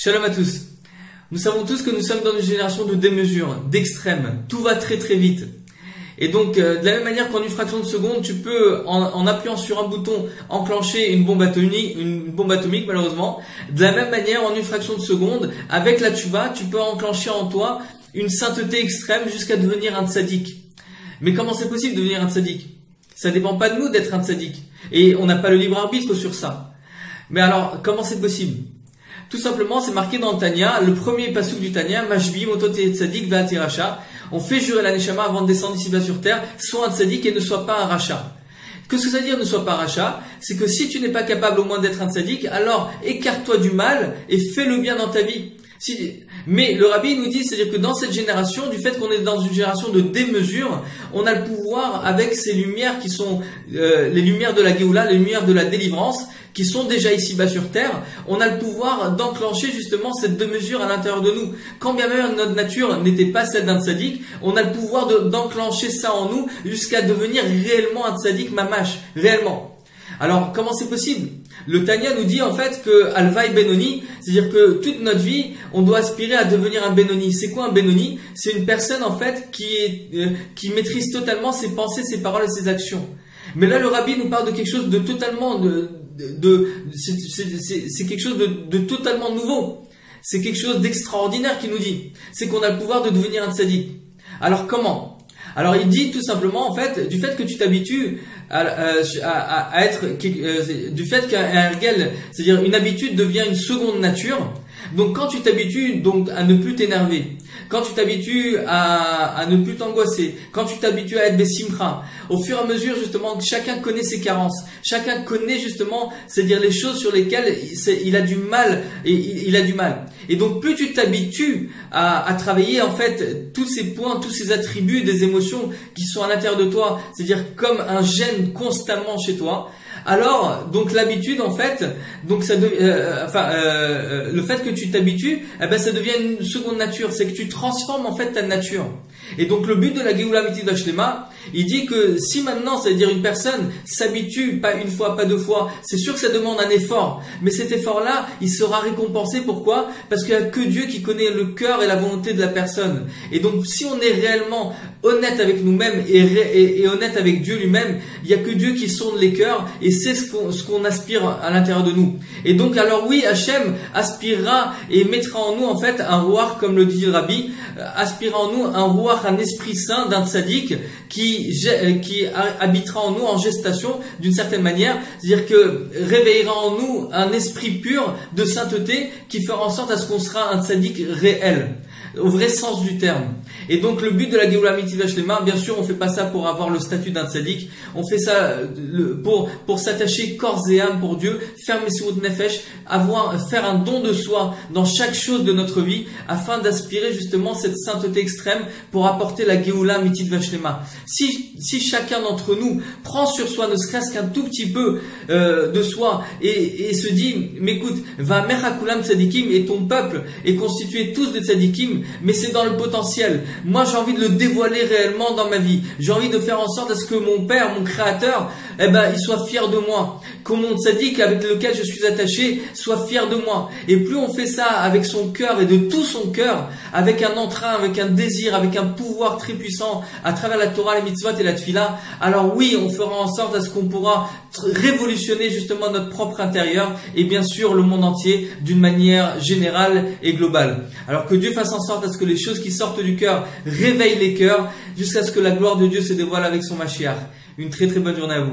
Shalom à tous. Nous savons tous que nous sommes dans une génération de démesure, d'extrême. Tout va très très vite. Et donc, de la même manière qu'en une fraction de seconde, tu peux, en appuyant sur un bouton, enclencher une bombe atomique malheureusement. De la même manière, en une fraction de seconde, avec la tchouva, tu peux enclencher en toi une sainteté extrême jusqu'à devenir un tzaddik. Mais comment c'est possible de devenir un tzaddik? Ça dépend pas de nous d'être un tzaddik. Et on n'a pas le libre arbitre sur ça. Mais alors, comment c'est possible? Tout simplement, c'est marqué dans le Tanya, le premier pasuk du Tanya, Mashbi, Motote Tzadik, Ve'ati Racha. On fait jurer la Neshama avant de descendre ici-bas sur terre, sois un Tzadik et ne sois pas un Racha. Qu'est-ce que ça veut dire ne sois pas un Racha? C'est que si tu n'es pas capable au moins d'être un Tzadik, alors écarte-toi du mal et fais le bien dans ta vie. Mais le Rabbi nous dit, c'est-à-dire que dans cette génération, du fait qu'on est dans une génération de démesure, on a le pouvoir avec ces lumières qui sont les lumières de la Géoula, les lumières de la délivrance, qui sont déjà ici-bas sur terre, on a le pouvoir d'enclencher justement cette démesure à l'intérieur de nous. Quand bien même notre nature n'était pas celle d'un tzaddik, on a le pouvoir d'enclencher ça en nous jusqu'à devenir réellement un tzaddik mamash, réellement. Alors, comment c'est possible? Le Tanya nous dit en fait que Alvaï Benoni, c'est-à-dire que toute notre vie, on doit aspirer à devenir un Benoni. C'est quoi un Benoni? C'est une personne en fait qui maîtrise totalement ses pensées, ses paroles et ses actions. Mais là, le Rabbi nous parle de quelque chose de totalement c'est quelque chose de totalement nouveau. C'est quelque chose d'extraordinaire qu'il nous dit. C'est qu'on a le pouvoir de devenir un tzaddik. Alors comment? Alors il dit tout simplement en fait, du fait que tu t'habitues à être, du fait qu'un ergel, c'est-à-dire une habitude devient une seconde nature. Donc quand tu t'habitues donc à ne plus t'énerver, quand tu t'habitues à ne plus t'angoisser, quand tu t'habitues à être besimcha, au fur et à mesure justement chacun connaît ses carences, chacun connaît justement, c'est-à-dire les choses sur lesquelles il a du mal et donc plus tu t'habitues à travailler en fait tous ces points, tous ces attributs des émotions qui sont à l'intérieur de toi, c'est-à-dire comme un gène constamment chez toi. Alors, donc l'habitude en fait, donc ça le fait que tu t'habitues, eh ben ça devient une seconde nature, c'est que tu transformes en fait ta nature. Et donc le but de la Géoula Amitid Vashlema, il dit que si maintenant, c'est-à-dire une personne s'habitue pas une fois, pas deux fois, c'est sûr que ça demande un effort, mais cet effort-là, il sera récompensé. Pourquoi? Parce qu'il n'y a que Dieu qui connaît le cœur et la volonté de la personne. Et donc si on est réellement honnête avec nous-mêmes et honnête avec Dieu lui-même, il n'y a que Dieu qui sonde les cœurs et c'est ce qu'on aspire à l'intérieur de nous. Et donc alors oui, Hachem aspirera et mettra en nous en fait un rouach, comme le dit le Rabbi, aspirera en nous un rouach, un esprit saint d'un tzaddik qui habitera en nous en gestation d'une certaine manière, c'est-à-dire que réveillera en nous un esprit pur de sainteté qui fera en sorte à ce qu'on sera un tzaddik réel, au vrai sens du terme. Et donc le but de la Géoula Amitid Vashlema, bien sûr on fait pas ça pour avoir le statut d'un tzaddik, on fait ça pour s'attacher corps et âme pour Dieu, faire Messirut Nefesh, faire un don de soi dans chaque chose de notre vie, afin d'aspirer justement cette sainteté extrême pour apporter la Géoula Amitid Vashlema. Si chacun d'entre nous prend sur soi ne serait-ce qu'un tout petit peu de soi et se dit, mais écoute, va Mechakulam Tzadikim et ton peuple est constitué tous de Tzadikim, mais c'est dans le potentiel. Moi, j'ai envie de le dévoiler réellement dans ma vie. J'ai envie de faire en sorte à ce que mon Père, mon Créateur, il soit fier de moi. Que mon tzaddik avec lequel je suis attaché soit fier de moi. Et plus on fait ça avec son cœur et de tout son cœur, avec un entrain, avec un désir, avec un pouvoir très puissant, à travers la Torah, les mitzvot et la tfila, alors oui, on fera en sorte à ce qu'on pourra révolutionner justement notre propre intérieur et bien sûr le monde entier d'une manière générale et globale. Alors que Dieu fasse en sorte à ce que les choses qui sortent du cœur réveillent les cœurs jusqu'à ce que la gloire de Dieu se dévoile avec son Mashiach. Une très très bonne journée à vous.